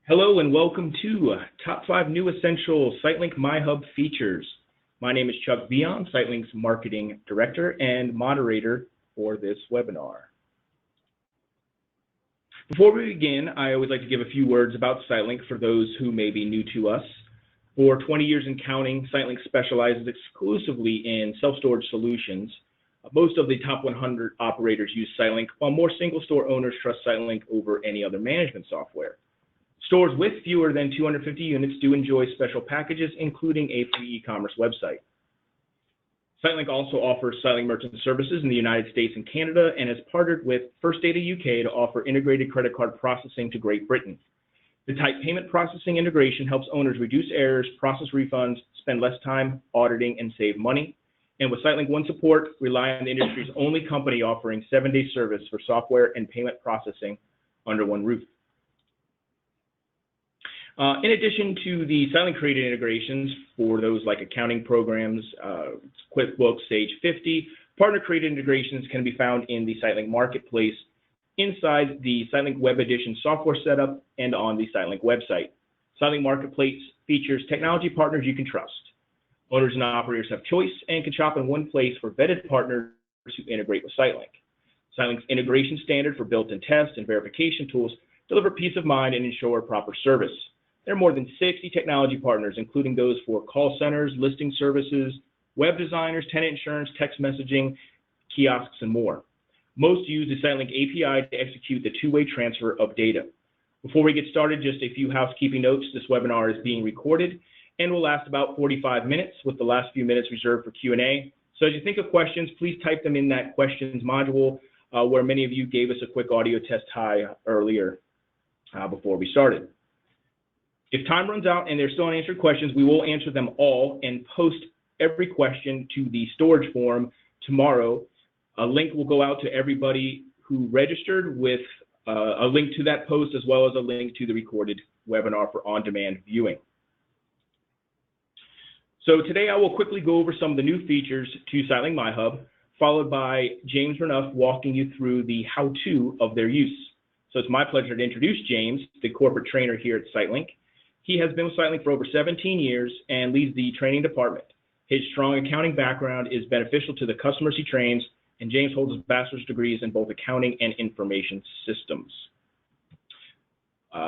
Hello and welcome to Top 5 New Essential SiteLink myHub Features. My name is Chuck Vion, SiteLink's Marketing Director and moderator for this webinar. Before we begin, I always like to give a few words about SiteLink for those who may be new to us. For 20 years and counting, SiteLink specializes exclusively in self-storage solutions. Most of the top 100 operators use SiteLink, while more single-store owners trust SiteLink over any other management software. Stores with fewer than 250 units do enjoy special packages, including a free e-commerce website. SiteLink also offers SiteLink merchant services in the United States and Canada and has partnered with First Data UK to offer integrated credit card processing to Great Britain. The tight payment processing integration helps owners reduce errors, process refunds, spend less time auditing, and save money. And with SiteLink One support, rely on the industry's only company offering 7-day service for software and payment processing under one roof. In addition to the SiteLink created integrations for those like accounting programs, QuickBooks, Sage 50, partner created integrations can be found in the SiteLink Marketplace, inside the SiteLink Web Edition software setup, and on the SiteLink website. SiteLink Marketplace features technology partners you can trust. Owners and operators have choice and can shop in one place for vetted partners who integrate with SiteLink. SiteLink's integration standard for built-in test and verification tools deliver peace of mind and ensure proper service. There are more than 60 technology partners, including those for call centers, listing services, web designers, tenant insurance, text messaging, kiosks, and more. Most use the SiteLink API to execute the two-way transfer of data. Before we get started, just a few housekeeping notes. This webinar is being recorded and will last about 45 minutes, with the last few minutes reserved for Q&A. So as you think of questions, please type them in that questions module where many of you gave us a quick audio test hi earlier before we started. If time runs out and there's still unanswered questions, we will answer them all and post every question to the storage forum tomorrow. A link will go out to everybody who registered with a link to that post, as well as a link to the recorded webinar for on-demand viewing. So today I will quickly go over some of the new features to SiteLink myHub, followed by James Renuff walking you through the how-to of their use. So it's my pleasure to introduce James, the corporate trainer here at SiteLink. He has been with SiteLink for over 17 years and leads the training department. His strong accounting background is beneficial to the customers he trains, and James holds his bachelor's degrees in both accounting and information systems.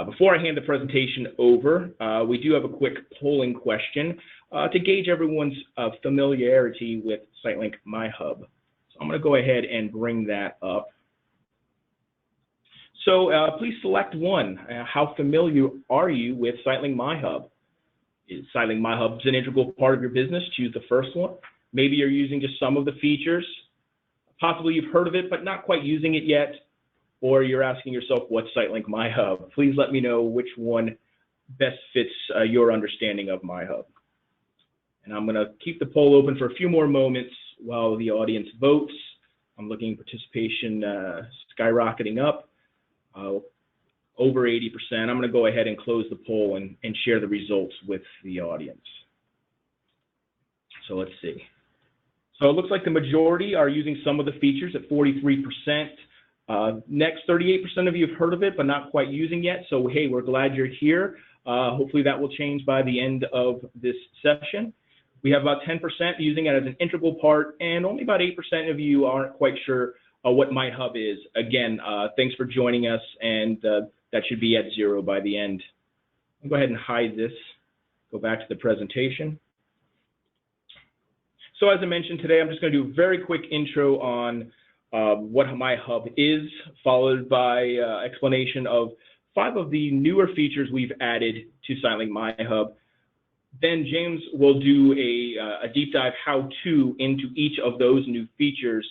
Before I hand the presentation over, we do have a quick polling question to gauge everyone's familiarity with SiteLink myHub. So I'm going to go ahead and bring that up. So please select one. How familiar are you with SiteLink myHub? Is SiteLink myHub an integral part of your business? Choose the first one. Maybe you're using just some of the features. Possibly you've heard of it, but not quite using it yet. Or you're asking yourself, what's SiteLink myHub? Please let me know which one best fits your understanding of myHub. And I'm going to keep the poll open for a few more moments while the audience votes. I'm looking at participation skyrocketing up. Over 80%. I'm going to go ahead and close the poll and share the results with the audience. So let's see. So it looks like the majority are using some of the features at 43%. Next, 38% of you have heard of it, but not quite using yet. So, hey, we're glad you're here. Hopefully that will change by the end of this session. We have about 10% using it as an integral part, and only about 8% of you aren't quite sure what myHub is. Again, thanks for joining us, and that should be at 0 by the end. I'll go ahead and hide this, go back to the presentation. So as I mentioned today, I'm just going to do a very quick intro on what myHub is, followed by explanation of 5 of the newer features we've added to SiteLink myHub. Then James will do a deep dive how-to into each of those new features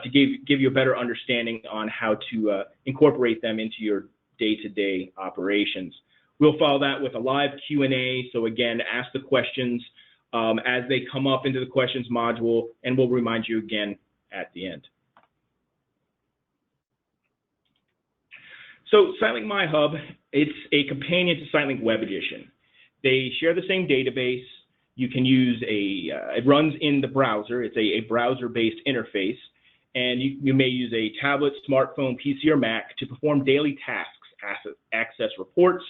to give you a better understanding on how to incorporate them into your day-to-day operations. We'll follow that with a live Q&A. So again, ask the questions as they come up into the questions module, and we'll remind you again at the end. So SiteLink myHub, it's a companion to SiteLink Web Edition. They share the same database. You can use it runs in the browser. It's a browser-based interface. And you may use a tablet, smartphone, PC, or Mac to perform daily tasks, access reports,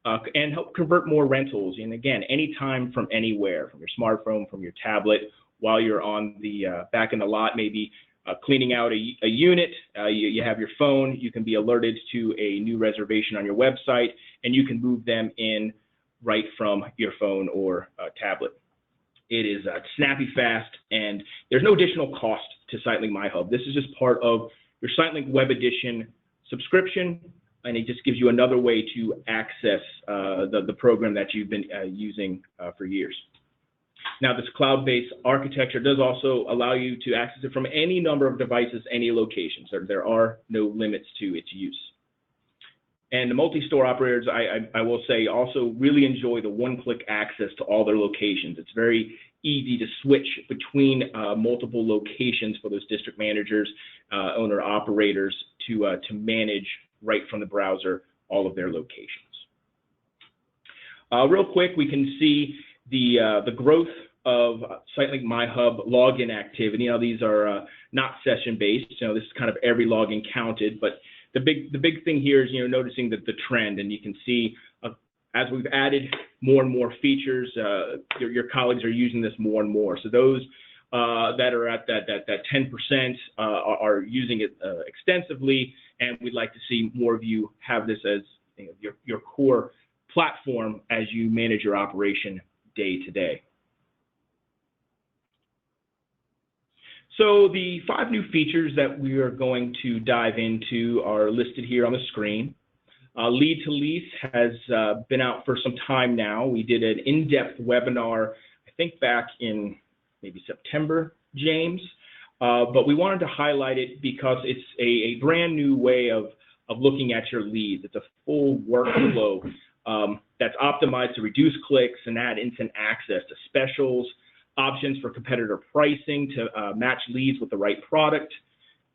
and help convert more rentals. And again, anytime from anywhere, from your smartphone, from your tablet, while you're on the back in the lot, maybe cleaning out a unit, you have your phone, you can be alerted to a new reservation on your website, and you can move them in right from your phone or tablet. It is snappy, fast, and there's no additional cost to SiteLink myHub. This is just part of your SiteLink Web Edition subscription, and it just gives you another way to access the program that you've been using for years. Now, this cloud-based architecture does also allow you to access it from any number of devices, any location. So there are no limits to its use. And the multi-store operators, I will say, also really enjoy the one-click access to all their locations. It's very easy to switch between multiple locations for those district managers, owner-operators to manage right from the browser all of their locations. Real quick, we can see the growth of SiteLink myHub login activity. Now, these are not session-based. You know, this is kind of every login counted, but the big thing here is, noticing the trend, and you can see as we've added more and more features, your colleagues are using this more and more. So those that are at that 10% are using it extensively, and we'd like to see more of you have this as your core platform as you manage your operation day to day. So the 5 new features that we are going to dive into are listed here on the screen. Lead to Lease has been out for some time now. We did an in-depth webinar, I think back in maybe September, James, but we wanted to highlight it because it's a brand new way of looking at your leads. It's a full workflow that's optimized to reduce clicks and add instant access to specials, options for competitor pricing to match leads with the right product.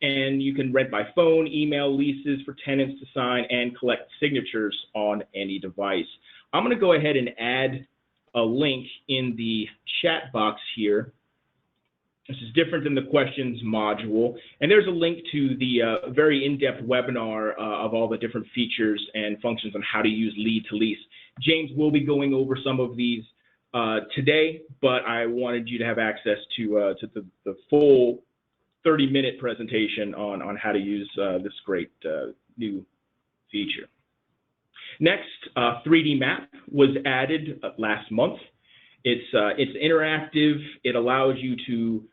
And you can rent by phone, email leases for tenants to sign, and collect signatures on any device. I'm going to go ahead and add a link in the chat box here. This is different than the questions module. And there's a link to the very in-depth webinar of all the different features and functions on how to use Lead to Lease. James will be going over some of these today, but I wanted you to have access to the full 30-minute presentation on how to use this great new feature. Next, 3D map was added last month. It's interactive. It allows you to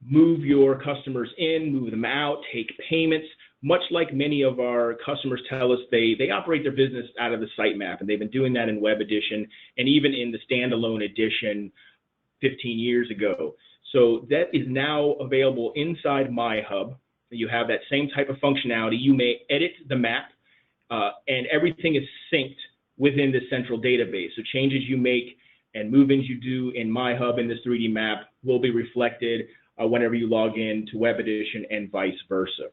move your customers in, move them out, take payments. Much like many of our customers tell us, they operate their business out of the sitemap, and they've been doing that in Web Edition and even in the standalone edition 15 years ago. So that is now available inside myHub. You have that same type of functionality. You may edit the map, and everything is synced within the central database. So changes you make and move-ins you do in myHub in this 3D map will be reflected whenever you log in to Web Edition and vice versa.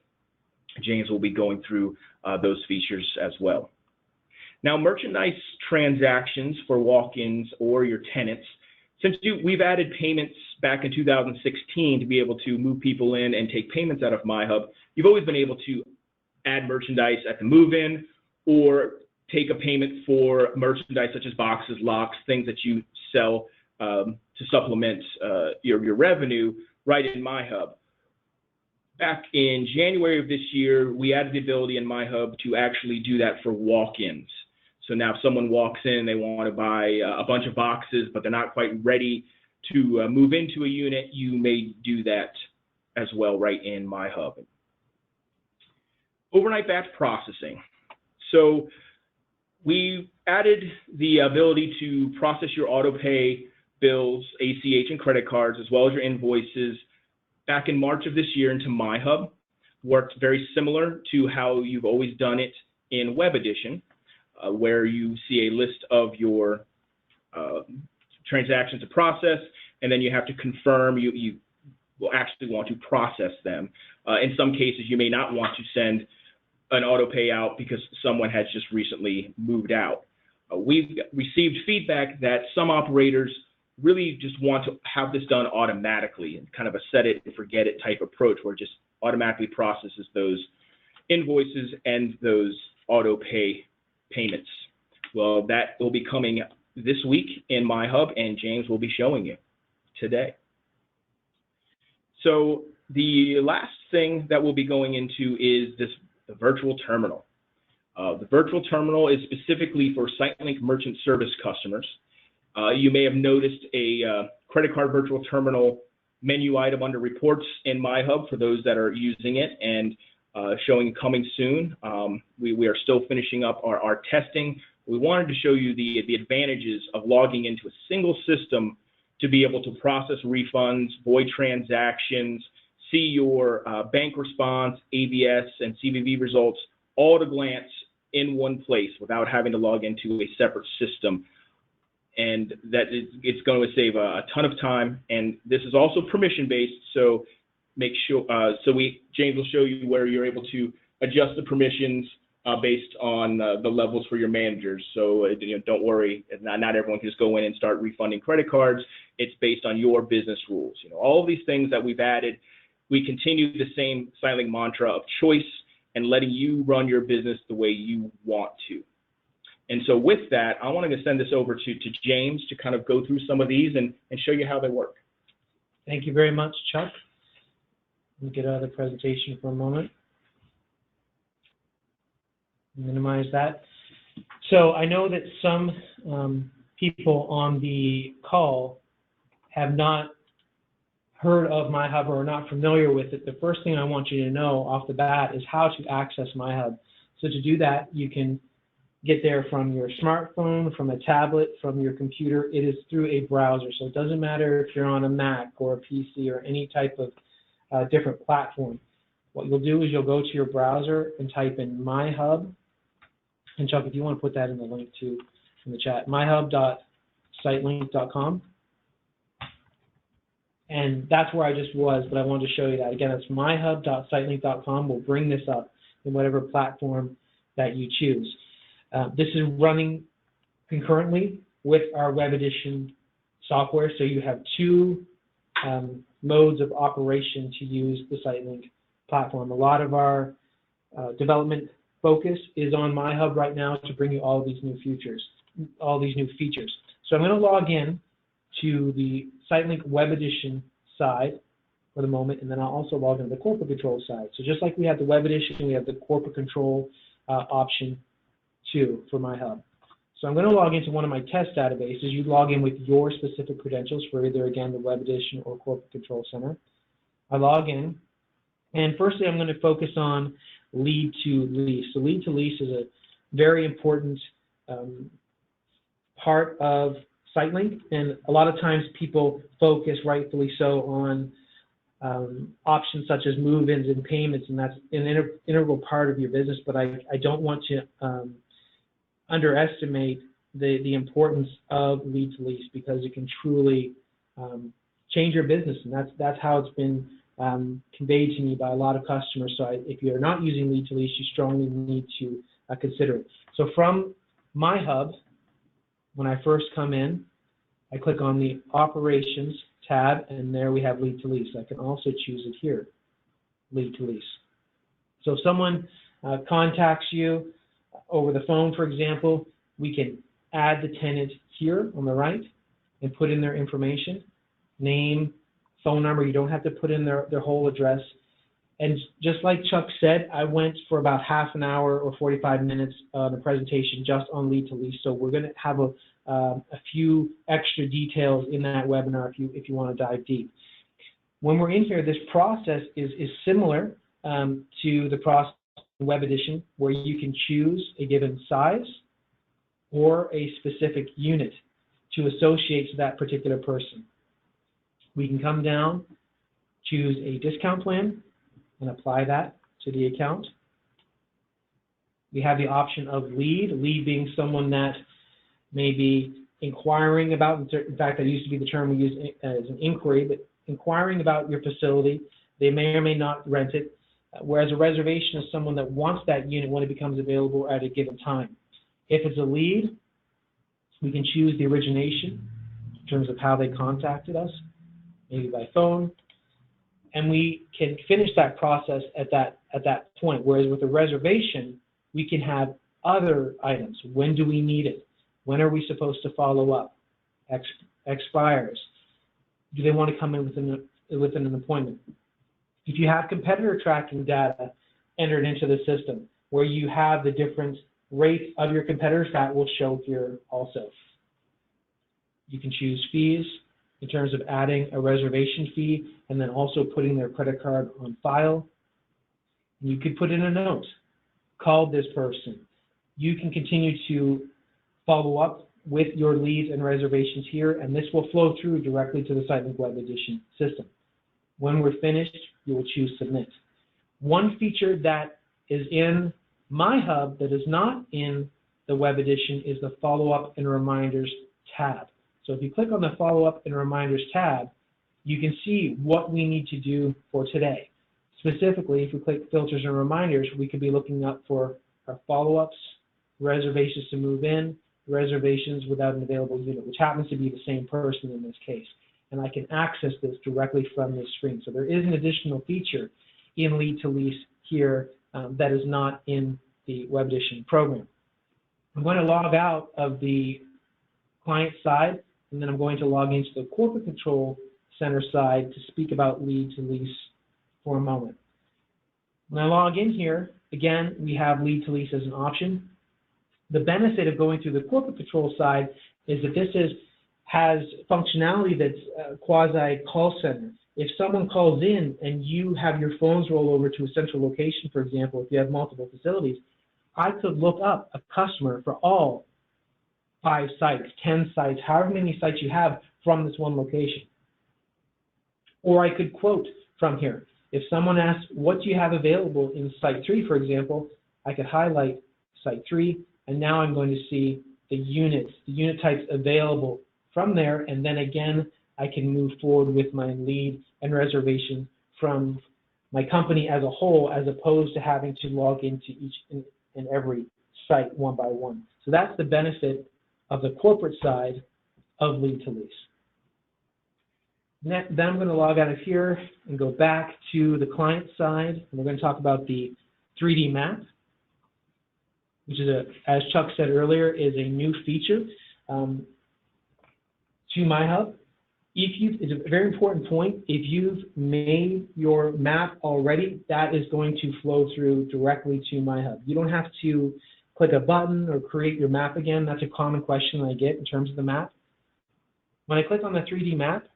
James will be going through those features as well. Now, merchandise transactions for walk-ins or your tenants. Since we've added payments back in 2016 to be able to move people in and take payments out of myHub, you've always been able to add merchandise at the move-in or take a payment for merchandise such as boxes, locks, things that you sell to supplement your revenue right in myHub. Back in January of this year, we added the ability in myHub to actually do that for walk-ins. So now if someone walks in, they want to buy a bunch of boxes, but they're not quite ready to move into a unit, you may do that as well right in myHub. Overnight batch processing. So we added the ability to process your auto pay bills, ACH, and credit cards, as well as your invoices back in March of this year into myHub. Worked very similar to how you've always done it in Web Edition, where you see a list of your transactions to process, and then you have to confirm you will actually want to process them. In some cases, you may not want to send an auto pay out because someone has just recently moved out. We've received feedback that some operators really just want to have this done automatically, and kind of a set it and forget it type approach where it just automatically processes those invoices and those auto pay payments. Well, that will be coming this week in myHub, and James will be showing you today. So the last thing that we'll be going into is the virtual terminal. The virtual terminal is specifically for SiteLink merchant service customers. You may have noticed a credit card virtual terminal menu item under reports in myHub for those that are using it, and showing coming soon. We are still finishing up our testing. We wanted to show you the advantages of logging into a single system to be able to process refunds, void transactions, see your bank response, AVS, and CVV results all at a glance in one place without having to log into a separate system. And it's going to save a ton of time. And this is also permission-based, so make sure, James will show you where you're able to adjust the permissions based on the levels for your managers. So don't worry, not everyone can just go in and start refunding credit cards. It's based on your business rules. All of these things that we've added, we continue the same SiteLink mantra of choice and letting you run your business the way you want to. And so with that, I want to send this over to James to kind of go through some of these and show you how they work. Thank you very much, Chuck. Let me get out of the presentation for a moment. Minimize that. So I know that some people on the call have not heard of myHub or are not familiar with it. The first thing I want you to know off the bat is how to access myHub. So to do that, you can get there from your smartphone, from a tablet, from your computer. It is through a browser, so it doesn't matter if you're on a Mac or a PC or any type of different platform. What you'll do is you'll go to your browser and type in myHub. And Chuck, if you want to put that in the link too in the chat, myhub.sitelink.com. And that's where I just was, but I wanted to show you that. Again, it's myhub.sitelink.com. We'll bring this up in whatever platform that you choose. This is running concurrently with our web edition software, so you have two modes of operation to use the SiteLink platform. A lot of our development focus is on myHub right now to bring you all of these new features. So I'm going to log in to the SiteLink web edition side for the moment, and then I'll also log into the corporate control side. So just like we have the web edition, we have the corporate control option too for myHub. So I'm going to log into one of my test databases. You log in with your specific credentials for either, again, the web edition or corporate control center. I log in, and firstly I'm going to focus on lead to lease. So lead to lease is a very important part of SiteLink, and a lot of times people focus, rightfully so, on options such as move-ins and payments, and that's an integral part of your business, but I don't want to underestimate the importance of lead to lease, because it can truly change your business, and that's how it's been conveyed to me by a lot of customers. So if you're not using lead to lease, you strongly need to consider it. So from myHub, when I first come in, I click on the Operations tab, and there we have lead to lease. I can also choose it here, lead to lease. So if someone contacts you over the phone, for example, we can add the tenant here on the right and put in their information, name, phone number. You don't have to put in their whole address. And just like Chuck said, I went for about half an hour or 45 minutes on the presentation just on lead to lease. So we're going to have a few extra details in that webinar if you want to dive deep. When we're in here, this process is similar to the process in Web Edition, where you can choose a given size or a specific unit to associate to that particular person. We can come down, choose a discount plan, and apply that to the account. We have the option of lead being someone that may be inquiring about, in fact, that used to be the term we use as an inquiry, but inquiring about your facility. They may or may not rent it, whereas a reservation is someone that wants that unit when it becomes available at a given time. If it's a lead, we can choose the origination in terms of how they contacted us, maybe by phone, and we can finish that process at that point. Whereas with a reservation, we can have other items. When do we need it? When are we supposed to follow up? Expires. Do they want to come in within an appointment? If you have competitor tracking data entered into the system, where you have the different rates of your competitors, that will show here also. You can choose fees in terms of adding a reservation fee and then also putting their credit card on file. You could put in a note, call this person. You can continue to follow up with your leads and reservations here, and this will flow through directly to the SiteLink Web Edition system. When we're finished, you will choose Submit. One feature that is in myHub that is not in the Web Edition is the Follow-up and Reminders tab. So if you click on the Follow-up and Reminders tab, you can see what we need to do for today. Specifically, if we click Filters and Reminders, we could be looking up for our follow-ups, reservations to move in, reservations without an available unit, which happens to be the same person in this case. And I can access this directly from this screen. So there is an additional feature in Lead to Lease here that is not in the Web Edition program. I'm going to log out of the client side, and then I'm going to log into the Corporate Control Center side to speak about Lead to Lease for a moment. When I log in here, again, we have Lead to Lease as an option. The benefit of going through the Corporate Control side is that this has functionality that's quasi call center. If someone calls in and you have your phones roll over to a central location, for example, if you have multiple facilities, I could look up a customer for all 5 sites, 10 sites, however many sites you have from this one location. Or I could quote from here. If someone asks, what do you have available in Site 3, for example, I could highlight Site 3, and now I'm going to see the units, the unit types available from there, and then again, I can move forward with my lead and reservation from my company as a whole, as opposed to having to log into each and every site one by one. So that's the benefit of the corporate side of Lead to Lease. Then I'm going to log out of here and go back to the client side, and we're going to talk about the 3D map, which is, as Chuck said earlier, is a new feature to myHub. It's a very important point. If you've made your map already, that is going to flow through directly to myHub. You don't have to click a button or create your map again. That's a common question I get in terms of the map. When I click on the 3D map,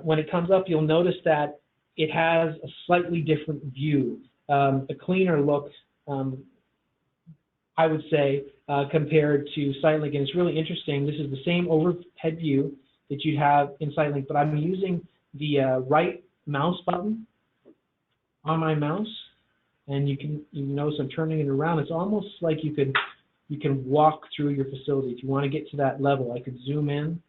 when it comes up, you'll notice that it has a slightly different view, a cleaner look, I would say, compared to SiteLink. And it's really interesting. This is the same overhead view that you have in SiteLink, but I'm using the right mouse button on my mouse, and you notice I'm turning it around. It's almost like you can walk through your facility. If you want to get to that level, I could zoom in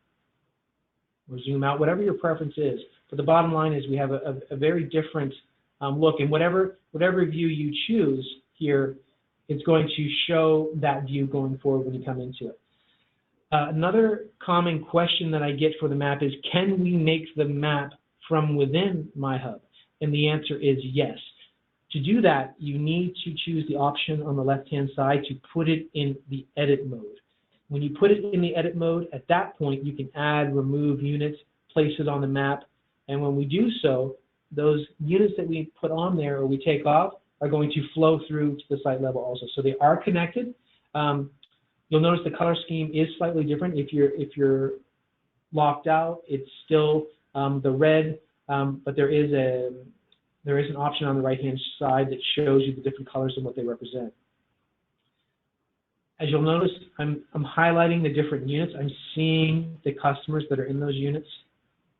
or zoom out, whatever your preference is. But the bottom line is we have a very different look, and whatever view you choose here, it's going to show that view going forward when you come into it. Another common question that I get for the map is, can we make the map from within myHub? And the answer is yes. To do that, you need to choose the option on the left-hand side to put it in the edit mode. When you put it in the edit mode, at that point, you can add, remove units, place it on the map, and when we do so, those units that we put on there or we take off are going to flow through to the site level also. So they are connected. You'll notice the color scheme is slightly different. If you're locked out, it's still the red, but there is an option on the right-hand side that shows you the different colors and what they represent. As you'll notice, I'm highlighting the different units. I'm seeing the customers that are in those units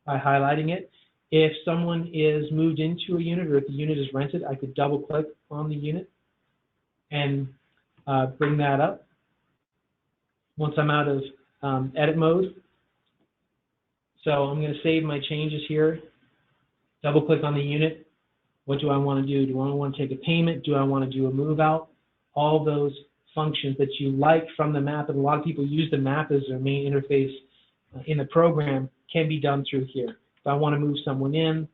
by highlighting it. If someone is moved into a unit or if the unit is rented, I could double-click on the unit and bring that up. Once I'm out of edit mode, so I'm going to save my changes here, double-click on the unit. What do I want to do? Do I want to take a payment? Do I want to do a move out? All those functions that you like from the map, and a lot of people use the map as their main interface in the program, can be done through here. If I want to move someone in,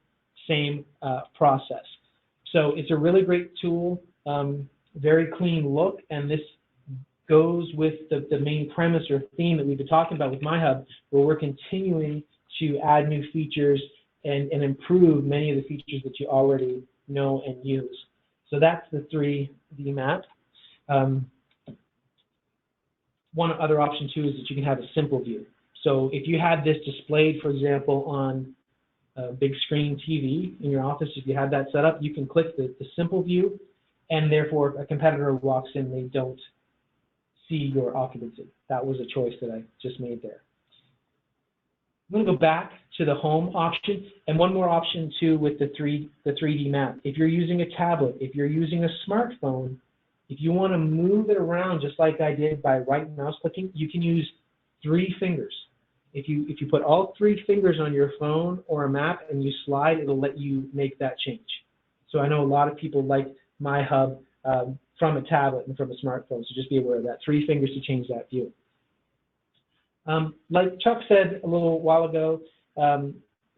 same process. So it's a really great tool, very clean look, and this goes with the main premise or theme that we've been talking about with myHub, where we're continuing to add new features and improve many of the features that you already know and use. So that's the 3D map. One other option too is that you can have a simple view. So if you had this displayed, for example, on a big screen TV in your office, if you had that set up, you can click the simple view, and therefore if a competitor walks in, they don't see your occupancy. That was a choice that I just made there. I'm going to go back to the home option, and one more option too with the 3D map. If you're using a tablet, if you're using a smartphone, if you want to move it around just like I did by right mouse clicking, you can use 3 fingers. If you put all 3 fingers on your phone or a map and you slide, it'll let you make that change. So I know a lot of people like myHub from a tablet and from a smartphone, so just be aware of that. 3 fingers to change that view. Like Chuck said a little while ago,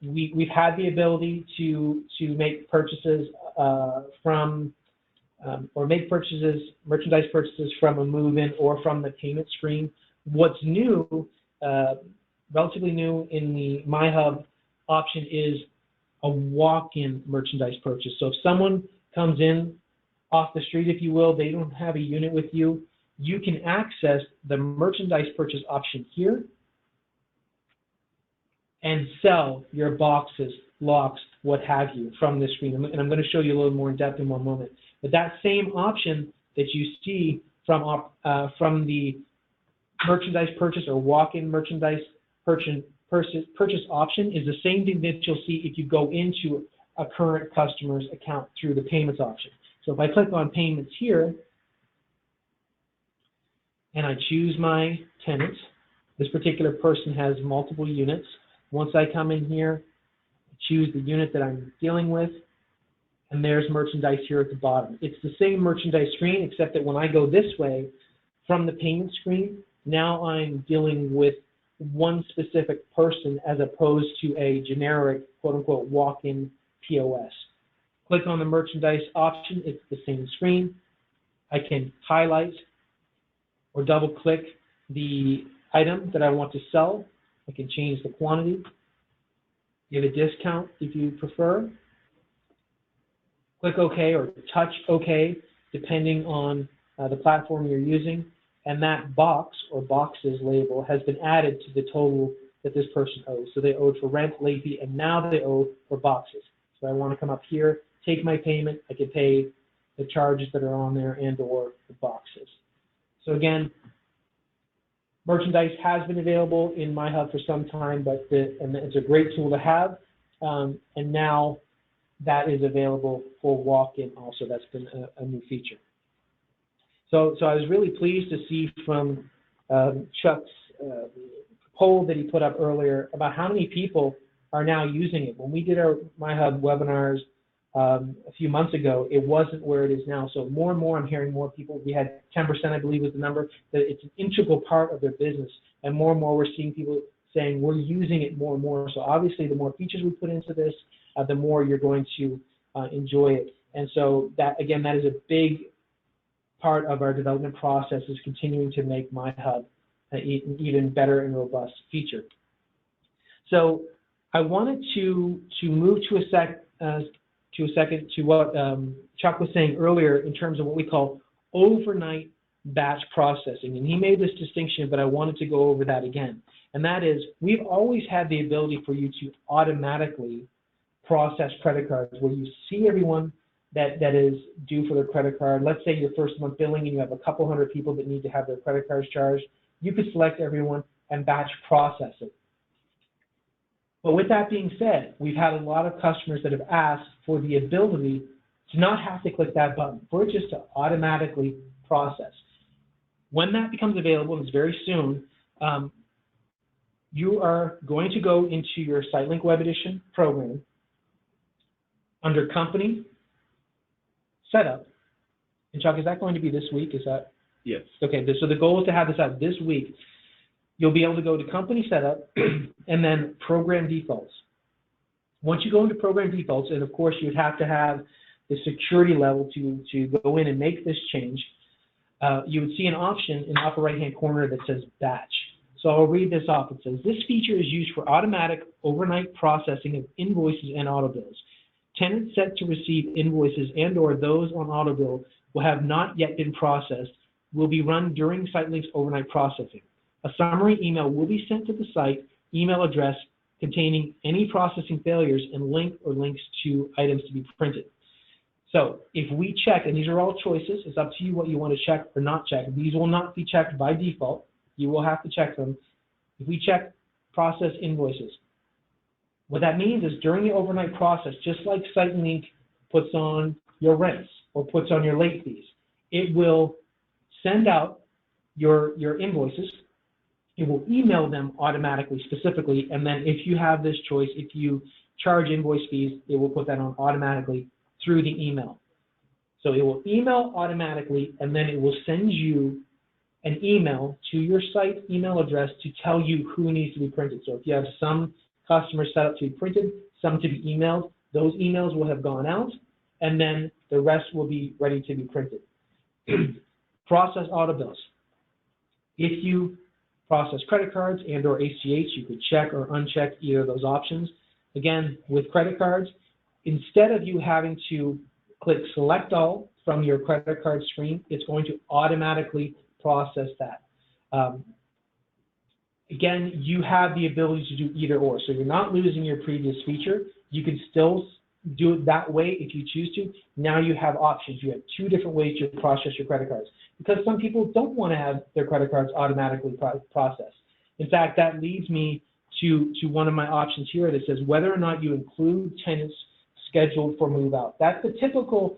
we've had the ability to make purchases merchandise purchases from a move-in or from the payment screen. What's new, relatively new in the myHub option is a walk-in merchandise purchase. So if someone comes in off the street, if you will, they don't have a unit with you, you can access the merchandise purchase option here and sell your boxes, locks, what have you, from this screen. And I'm going to show you a little more in depth in one moment. But that same option that you see from the merchandise purchase or walk-in merchandise purchase option is the same thing that you'll see if you go into a current customer's account through the payments option. So if I click on payments here and I choose my tenant, this particular person has multiple units. Once I come in here, I choose the unit that I'm dealing with, and there's merchandise here at the bottom. It's the same merchandise screen, except that when I go this way from the payment screen, now I'm dealing with one specific person as opposed to a generic, quote-unquote, walk-in POS. Click on the merchandise option. It's the same screen. I can highlight or double-click the item that I want to sell. I can change the quantity, give a discount if you prefer. Click OK or touch OK, depending on the platform you're using. And that box or boxes label has been added to the total that this person owes. So they owed for rent, late fee, and now they owe for boxes. So I want to come up here, take my payment. I can pay the charges that are on there and or the boxes. So again, merchandise has been available in myHub for some time, but and it's a great tool to have. And now that is available for walk-in also. That's been a new feature. So I was really pleased to see from Chuck's poll that he put up earlier about how many people are now using it. When we did our myHub webinars a few months ago, it wasn't where it is now. So more and more I'm hearing more people, we had 10% I believe was the number, that it's an integral part of their business. And more we're seeing people saying we're using it more and more. So obviously the more features we put into this, the more you're going to enjoy it. And so that, again, that is a big part of our development process, is continuing to make myHub an even better and robust feature. So I wanted to move to a second to what Chuck was saying earlier in terms of what we call overnight batch processing. And he made this distinction, but I wanted to go over that again. And that is, we've always had the ability for you to automatically process credit cards, where you see everyone that is due for their credit card. Let's say your first month billing and you have a couple hundred people that need to have their credit cards charged. You could select everyone and batch process it. But with that being said, we've had a lot of customers that have asked for the ability to not have to click that button, for it just to automatically process. When that becomes available, and it's very soon, you are going to go into your SiteLink Web Edition program under Company, Setup. And Chuck, is that going to be this week? Is that? Yes. Okay, so the goal is to have this out this week. You'll be able to go to Company Setup and then Program Defaults. Once you go into Program Defaults, and of course you'd have to have the security level to go in and make this change, you would see an option in the upper right-hand corner that says batch. So I'll read this off. It says, this feature is used for automatic overnight processing of invoices and auto bills. Tenants set to receive invoices and or those on auto bill will have not yet been processed will be run during SiteLink's overnight processing. A summary email will be sent to the site email address containing any processing failures and link or links to items to be printed. So if we check, and these are all choices, it's up to you what you want to check or not check. These will not be checked by default. You will have to check them. If we check process invoices, what that means is during the overnight process, just like SiteLink puts on your rents or puts on your late fees, it will send out your invoices. It will email them automatically, specifically, and then if you have this choice, if you charge invoice fees, it will put that on automatically through the email. So it will email automatically, and then it will send you an email to your site email address to tell you who needs to be printed. So if you have some customers set up to be printed, some to be emailed, those emails will have gone out, and then the rest will be ready to be printed. Process auto bills. If you process credit cards and or ACH, you could check or uncheck either of those options. Again, with credit cards, instead of you having to click select all from your credit card screen, it's going to automatically process that. Again, you have the ability to do either or, so you're not losing your previous feature. You can still do it that way if you choose to. Now you have options. You have two different ways to process your credit cards, because some people don't want to have their credit cards automatically processed. In fact, that leads me to one of my options here that says whether or not you include tenants scheduled for move out. That's the typical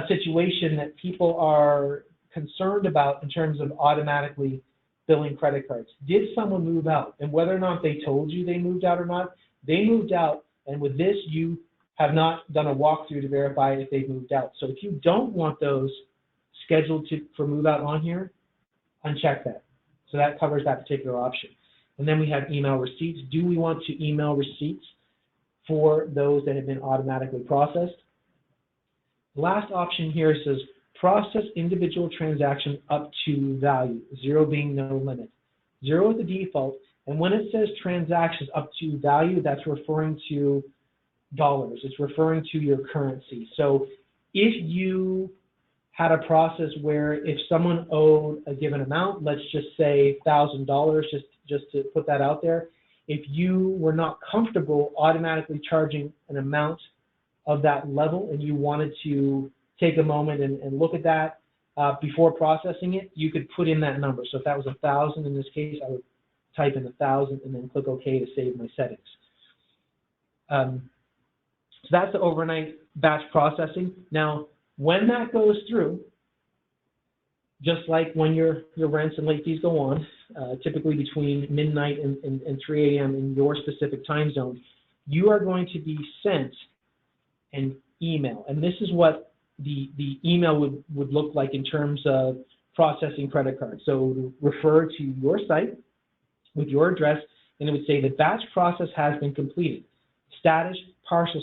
situation that people are concerned about in terms of automatically billing credit cards. Did someone move out? And whether or not they told you they moved out or not, they moved out, and with this you have not done a walkthrough to verify if they've moved out. So if you don't want those scheduled for move out on here, uncheck that. So that covers that particular option. And then we have email receipts. Do we want to email receipts for those that have been automatically processed? The last option here says process individual transaction up to value, 0 being no limit. 0 is the default, and when it says transactions up to value, that's referring to dollars. It's referring to your currency. So if you had a process where if someone owed a given amount, let's just say $1,000, just to put that out there, if you were not comfortable automatically charging an amount of that level and you wanted to take a moment and look at that before processing it, you could put in that number. So if that was 1,000 in this case, I would type in 1,000 and then click OK to save my settings. So that's the overnight batch processing. Now, when that goes through, just like when your rents and late fees go on, typically between midnight and 3 a.m. in your specific time zone, you are going to be sent an email. And this is what the email would look like in terms of processing credit cards. So it would refer to your site with your address, and it would say the batch process has been completed. Status, partial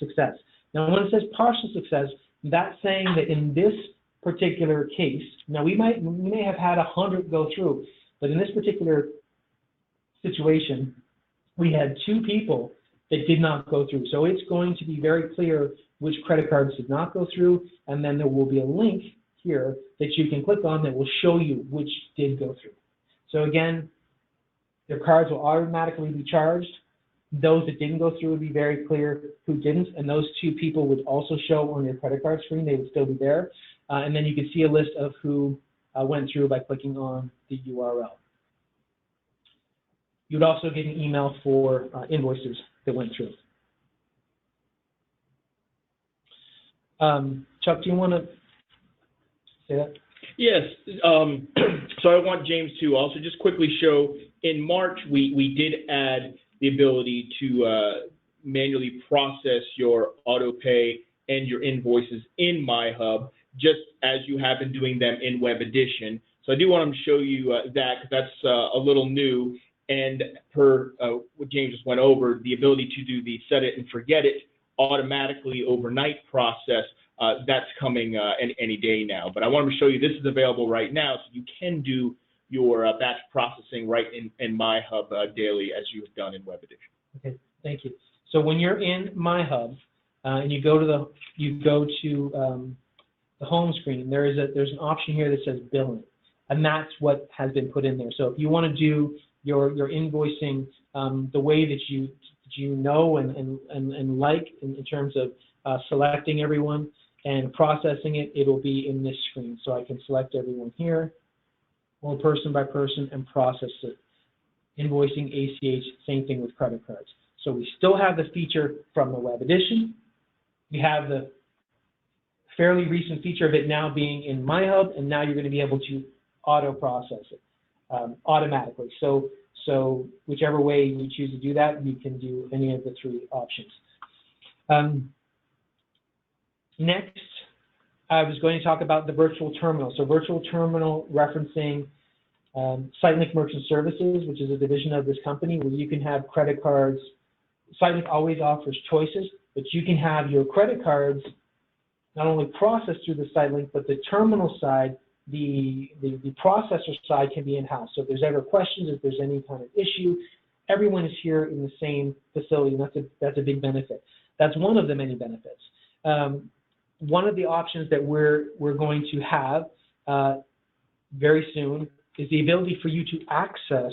success. Now, when it says partial success, that's saying that in this particular case, now we may have had 100 go through, but in this particular situation, we had 2 people that did not go through. So it's going to be very clear which credit cards did not go through, and then there will be a link here that you can click on that will show you which did go through. So again, their cards will automatically be charged. Those that didn't go through would be very clear who didn't, and those 2 people would also show on your credit card screen. They would still be there. And then you can see a list of who went through by clicking on the URL. You would also get an email for invoices that went through. Chuck, do you want to say that? Yes. So I want James to also just quickly show, in March, we did add the ability to manually process your auto pay and your invoices in myHub, just as you have been doing them in Web Edition. So I do want to show you that, because that's a little new. And per what James just went over, the ability to do the set it and forget it automatically overnight process that's coming any day now. But I wanted to show you this is available right now, so you can do your batch processing right in myHub daily as you have done in Web Edition. Okay, thank you. So when you're in myHub and you go to the home screen, there's an option here that says billing, and that's what has been put in there. So if you want to do your invoicing the way that you know and like in terms of selecting everyone and processing it, it'll be in this screen. So I can select everyone here, or person by person, and process it. Invoicing, ACH, same thing with credit cards. So we still have the feature from the Web Edition. We have the fairly recent feature of it now being in myHub, and now you're going to be able to auto-process it automatically. So whichever way you choose to do that, you can do any of the three options. Next, I was going to talk about the virtual terminal. So virtual terminal referencing SiteLink Merchant Services, which is a division of this company, where you can have credit cards. SiteLink always offers choices, but you can have your credit cards not only processed through the SiteLink, but the terminal side, the processor side can be in-house. So if there's ever questions, if there's any kind of issue, everyone is here in the same facility, and that's a big benefit. That's one of the many benefits. One of the options that we're going to have very soon is the ability for you to access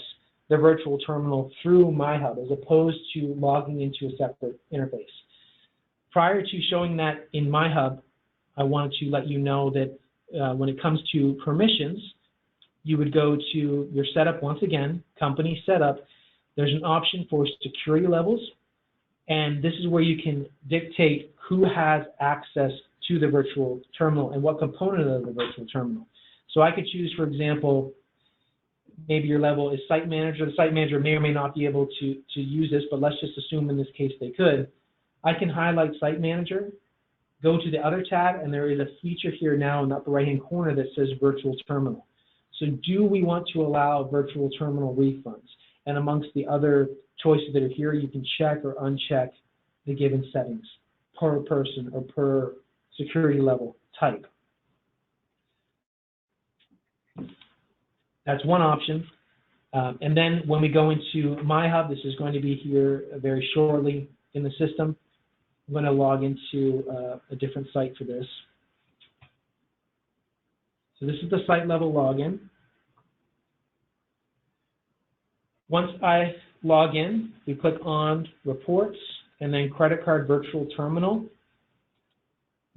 the virtual terminal through myHub as opposed to logging into a separate interface. Prior to showing that in myHub, I wanted to let you know that when it comes to permissions, you would go to your setup once again, company setup. There's an option for security levels, and this is where you can dictate who has access to the virtual terminal and what component of the virtual terminal. So I could choose, for example, maybe your level is site manager. The site manager may or may not be able to use this, but let's just assume in this case they could. I can highlight site manager, go to the other tab, and there is a feature here now in the upper right-hand corner that says virtual terminal. So do we want to allow virtual terminal refunds? And amongst the other choices that are here, you can check or uncheck the given settings per person or per security level type. That's one option. And then when we go into myHub, this is going to be here very shortly in the system. I'm going to log into a different site for this. So this is the site level login. Once I log in, we click on reports and then credit card virtual terminal.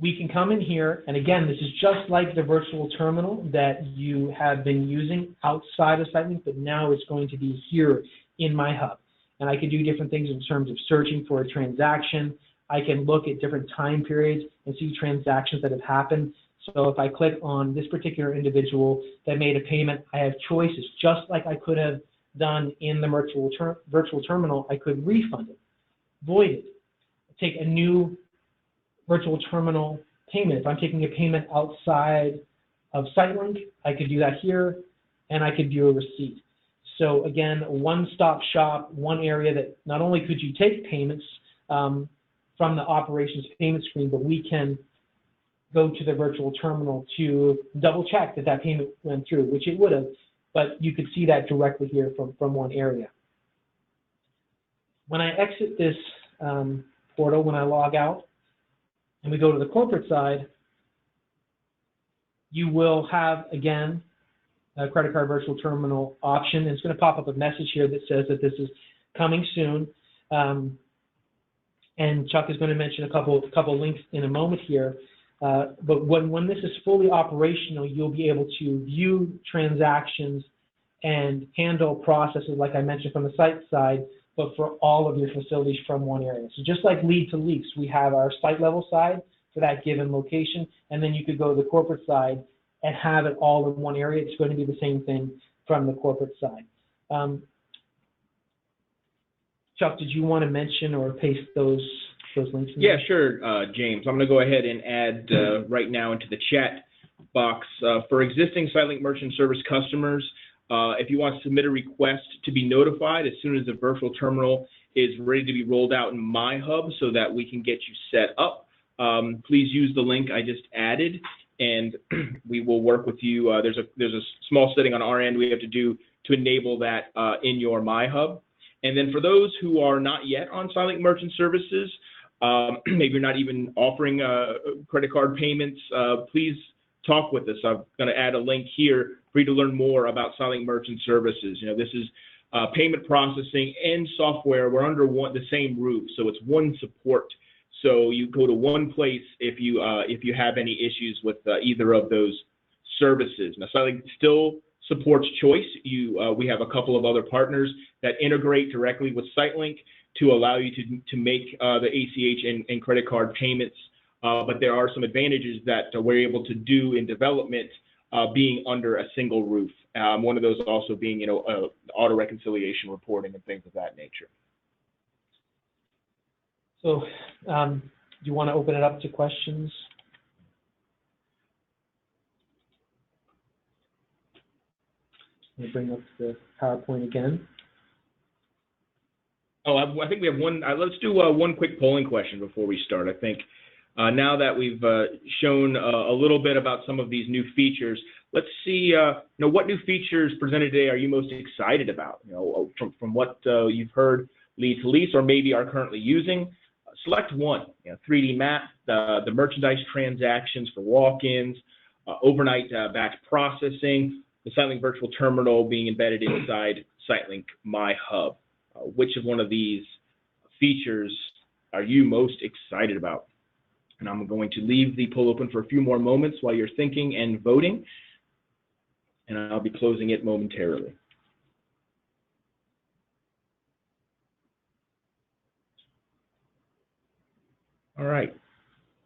We can come in here, and again, this is just like the virtual terminal that you have been using outside of SiteLink, but now it's going to be here in myHub. And I can do different things in terms of searching for a transaction. I can look at different time periods and see transactions that have happened. So if I click on this particular individual that made a payment, I have choices. Just like I could have done in the virtual terminal, I could refund it, void it, take a new virtual terminal payment. If I'm taking a payment outside of SiteLink, I could do that here, and I could view a receipt. So again, a one-stop shop, one area that not only could you take payments from the operations payment screen, but we can go to the virtual terminal to double check that that payment went through, which it would have, but you could see that directly here from one area. When I exit this portal, when I log out, and we go to the corporate side, you will have, again, a credit card virtual terminal option. It's going to pop up a message here that says that this is coming soon. And Chuck is going to mention a couple links in a moment here. But when this is fully operational, you'll be able to view transactions and handle processes, like I mentioned, from the site side, but for all of your facilities from one area. So just like lead to lease, we have our site level side for that given location, and then you could go to the corporate side and have it all in one area. It's going to be the same thing from the corporate side. Chuck, did you want to mention or paste those links in Yeah, there? sure, James. I'm going to go ahead and add right now into the chat box for existing SiteLink Merchant Service customers. If you want to submit a request to be notified as soon as the virtual terminal is ready to be rolled out in myHub so that we can get you set up please use the link I just added, and we will work with you. There's a small setting on our end we have to do to enable that in your myHub. And then for those who are not yet on SiteLink Merchant Services, maybe you're not even offering credit card payments, please talk with us. I'm going to add a link here for you to learn more about SiteLink Merchant Services. You know, this is payment processing and software. We're under the same roof, so it's one support. So you go to one place if you have any issues with either of those services. Now, SiteLink still supports choice. We have a couple of other partners that integrate directly with SiteLink to allow you to make the ACH and credit card payments. But there are some advantages that we're able to do in development being under a single roof. One of those also being, you know, auto reconciliation reporting and things of that nature. So do you want to open it up to questions? Let me bring up the PowerPoint again. Oh, I think we have one. Let's do one quick polling question before we start. I think now that we've shown a little bit about some of these new features, let's see, you know, what new features presented today are you most excited about? You know, from what you've heard lead to lease or maybe are currently using. Select one. You know, 3D map, the merchandise transactions for walk-ins, overnight batch processing, the SiteLink virtual terminal being embedded inside SiteLink myHub. Which of one of these features are you most excited about? And I'm going to leave the poll open for a few more moments while you're thinking and voting, and I'll be closing it momentarily. All right,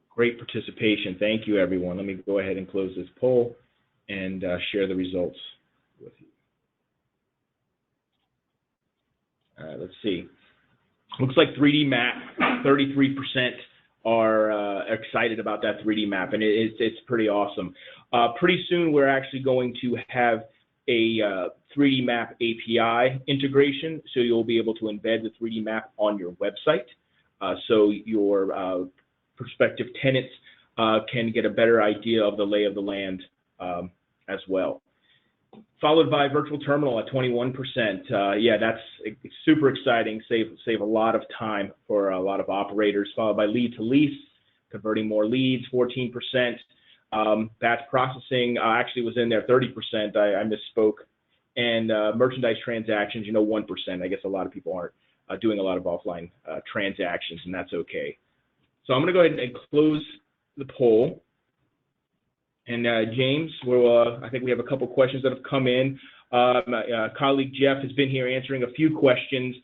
great participation. Thank you, everyone. Let me go ahead and close this poll and share the results with you. Let's see. Looks like 3D map, 33% are excited about that 3D map, and it's pretty awesome. Pretty soon, we're actually going to have a 3D map API integration, so you'll be able to embed the 3D map on your website, so your prospective tenants can get a better idea of the lay of the land as well. Followed by virtual terminal at 21%. Yeah, that's super exciting. Save a lot of time for a lot of operators. Followed by lead to lease, converting more leads, 14%. Batch processing actually was in there, 30%. I misspoke. And merchandise transactions, you know, 1%. I guess a lot of people aren't doing a lot of offline transactions, and that's okay. So I'm going to go ahead and close the poll. And James, I think we have a couple questions that have come in. My colleague Jeff has been here answering a few questions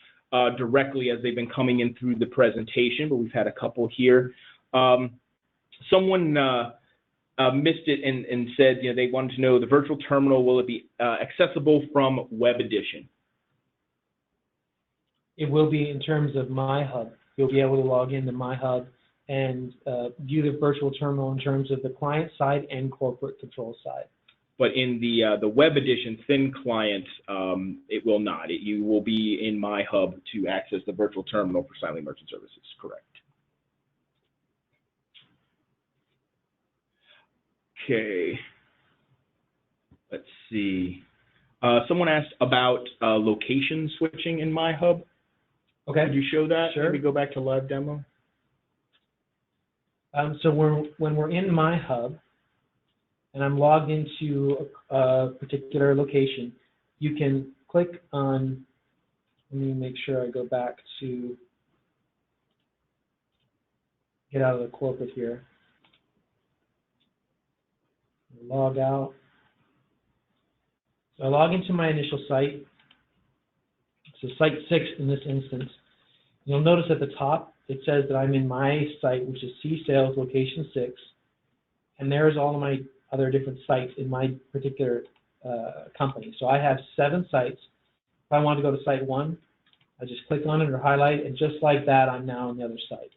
directly as they've been coming in through the presentation, but we've had a couple here. Someone missed it and said, you know, they wanted to know the virtual terminal, will it be accessible from Web Edition? It will be in terms of myHub. You'll be able to log into myHub and view the virtual terminal in terms of the client side and corporate control side. But in the Web Edition thin client, it will not. You will be in myHub to access the virtual terminal for SiteLink Merchant Services, correct. Okay, let's see. Someone asked about location switching in myHub. Okay. Could you show that? Sure. Maybe go back to live demo. So when we're in myHub and I'm logged into a particular location, you can click on, let me make sure I go back to, get out of the corporate here, log out. So I log into my initial site. So site 6 in this instance. You'll notice at the top, it says that I'm in my site, which is C Sales Location 6, and there's all of my other different sites in my particular company. So I have 7 sites. If I want to go to site 1, I just click on it or highlight, and just like that, I'm now on the other site.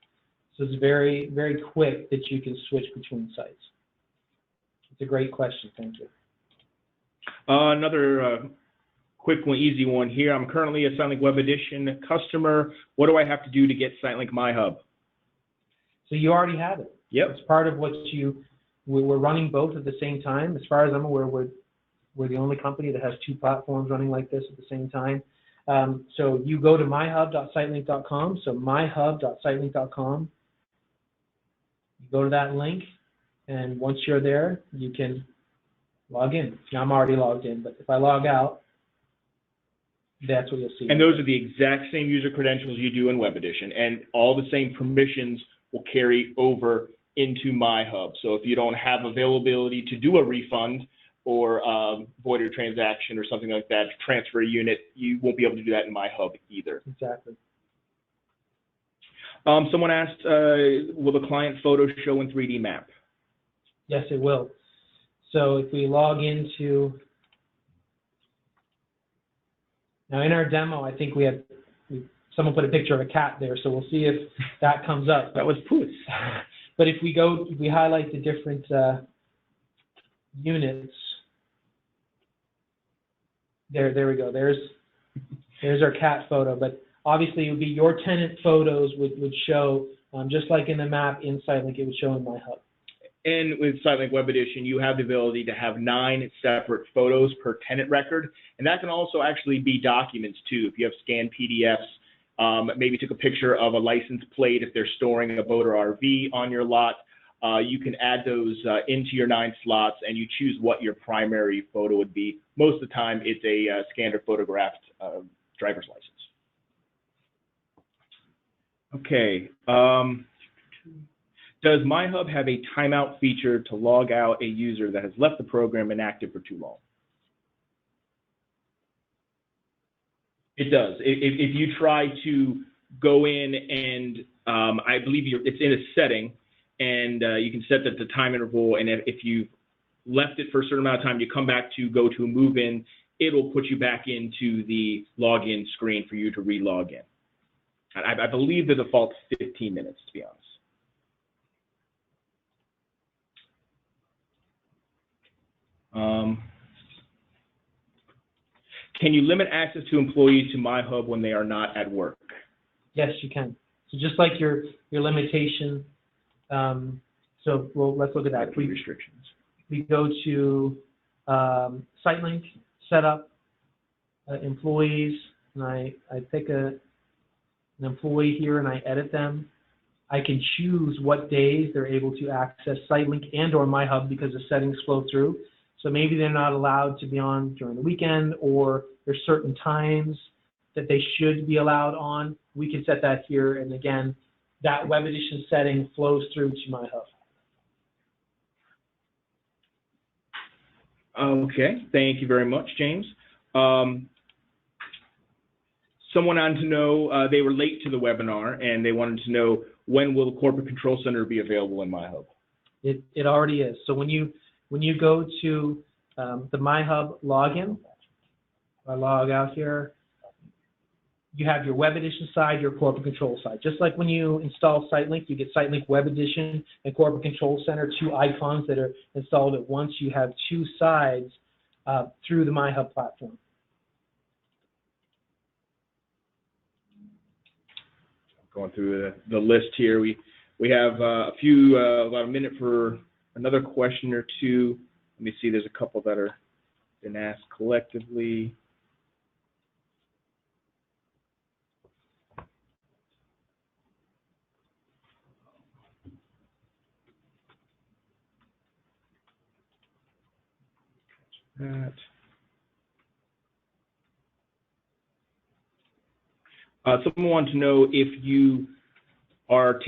So it's very, very quick that you can switch between sites. It's a great question. Thank you. Another quick one, easy one here. I'm currently a SiteLink Web Edition customer. What do I have to do to get SiteLink myHub? So you already have it. Yep. It's part of what we're running both at the same time. As far as I'm aware, we're the only company that has two platforms running like this at the same time. So you go to myhub.sitelink.com, so myhub.sitelink.com, you go to that link, and once you're there, you can log in. Now I'm already logged in, but if I log out, that's what you'll see. And those are the exact same user credentials you do in Web Edition, and all the same permissions will carry over into myHub. So if you don't have availability to do a refund or void a transaction or something like that, transfer a unit, you won't be able to do that in myHub either. Exactly. Someone asked, will the client photo show in 3D map? Yes, it will. So if we log into, now in our demo, I think someone put a picture of a cat there, so we'll see if that comes up. That was Puss. But if we highlight the different units, there we go. There's our cat photo, but obviously it would be your tenant photos would show, just like in the map in SiteLink, it would show in myHub. And with SiteLink Web Edition, you have the ability to have 9 separate photos per tenant record, and that can also actually be documents too. If you have scanned PDFs, maybe took a picture of a license plate if they're storing a boat or RV on your lot, you can add those into your 9 slots, and you choose what your primary photo would be. Most of the time, it's a scanned or photographed driver's license. Okay. Does myHub have a timeout feature to log out a user that has left the program inactive for too long? It does. If you try to go in and I believe it's in a setting, and you can set the time interval, and if you've left it for a certain amount of time, you come back to go to a move-in, it'll put you back into the login screen for you to re-log in. I believe the default's 15 minutes, to be honest. Can you limit access to employees to myHub when they are not at work? Yes, you can. So just like your limitation, let's look at that. Restrictions. We go to SiteLink, setup, employees, and I pick an employee here and I edit them. I can choose what days they're able to access SiteLink and or myHub because the settings flow through. So maybe they're not allowed to be on during the weekend, or there's certain times that they should be allowed on. We can set that here, and again, that Web Edition setting flows through to myHub. Okay, thank you very much, James. Someone wanted to know, they were late to the webinar, and they wanted to know, when will the Corporate Control Center be available in myHub? It already is. So when you go to the myHub login, I log out here, you have your Web Edition side, your Corporate Control side. Just like when you install SiteLink, you get SiteLink Web Edition and Corporate Control Center, 2 icons that are installed at once. You have 2 sides through the myHub platform. Going through the list here, we have about a minute for another question or two. Let me see, there's a couple that are been asked collectively. That. Someone wanted to know if you are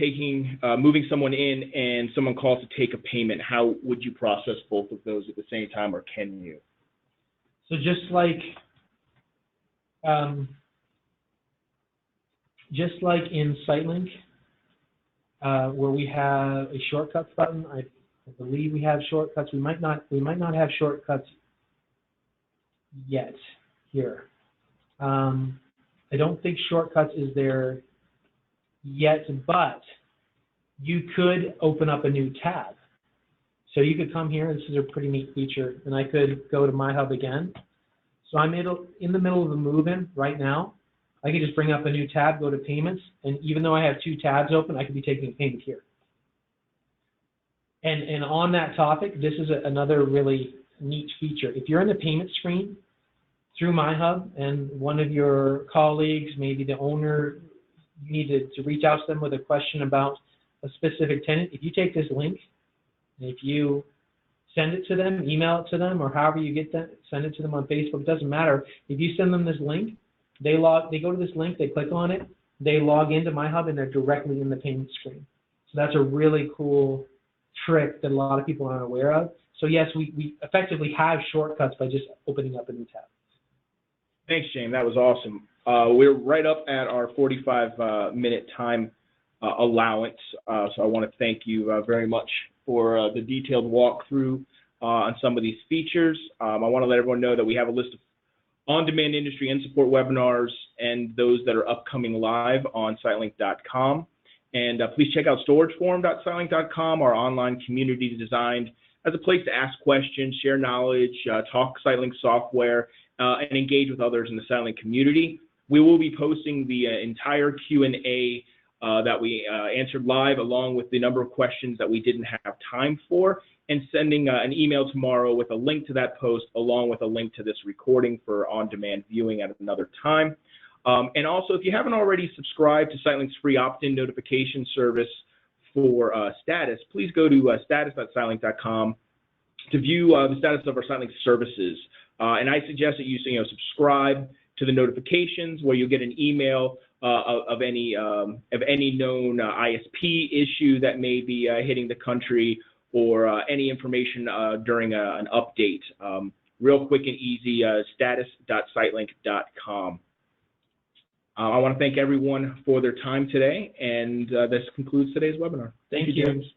moving someone in and someone calls to take a payment, how would you process both of those at the same time, or can you? So just like in SiteLink, where we have a shortcuts button, I believe we have shortcuts. We might not have shortcuts yet here. I don't think shortcuts is there yet, but you could open up a new tab. So you could come here, this is a pretty neat feature, and I could go to myHub again. So I'm in the middle of the move-in right now. I could just bring up a new tab, go to payments, and even though I have 2 tabs open, I could be taking a payment here. And on that topic, this is another really neat feature. If you're in the payment screen through myHub and one of your colleagues, maybe the owner, you need to reach out to them with a question about a specific tenant, if you take this link, and if you send it to them, email it to them, or however you get that, send it to them on Facebook, it doesn't matter. If you send them this link, they go to this link, they click on it, they log into myHub, and they're directly in the payment screen. So that's a really cool trick that a lot of people aren't aware of. So yes, we effectively have shortcuts by just opening up a new tab. Thanks, James. That was awesome. We're right up at our 45-minute time allowance, so I want to thank you very much for the detailed walkthrough on some of these features. I want to let everyone know that we have a list of on-demand industry and support webinars and those that are upcoming live on SiteLink.com. And please check out storageforum.sitelink.com, our online community designed as a place to ask questions, share knowledge, talk SiteLink software, and engage with others in the SiteLink community. We will be posting the entire Q&A that we answered live, along with the number of questions that we didn't have time for, and sending an email tomorrow with a link to that post, along with a link to this recording for on-demand viewing at another time. And also, if you haven't already subscribed to SiteLink's free opt-in notification service for status, please go to status.sitelink.com to view the status of our SiteLink services. And I suggest that you subscribe to the notifications, where you'll get an email of any known ISP issue that may be hitting the country, or any information during an update. Real quick and easy, status.sitelink.com. I want to thank everyone for their time today, and this concludes today's webinar. Thank you, James.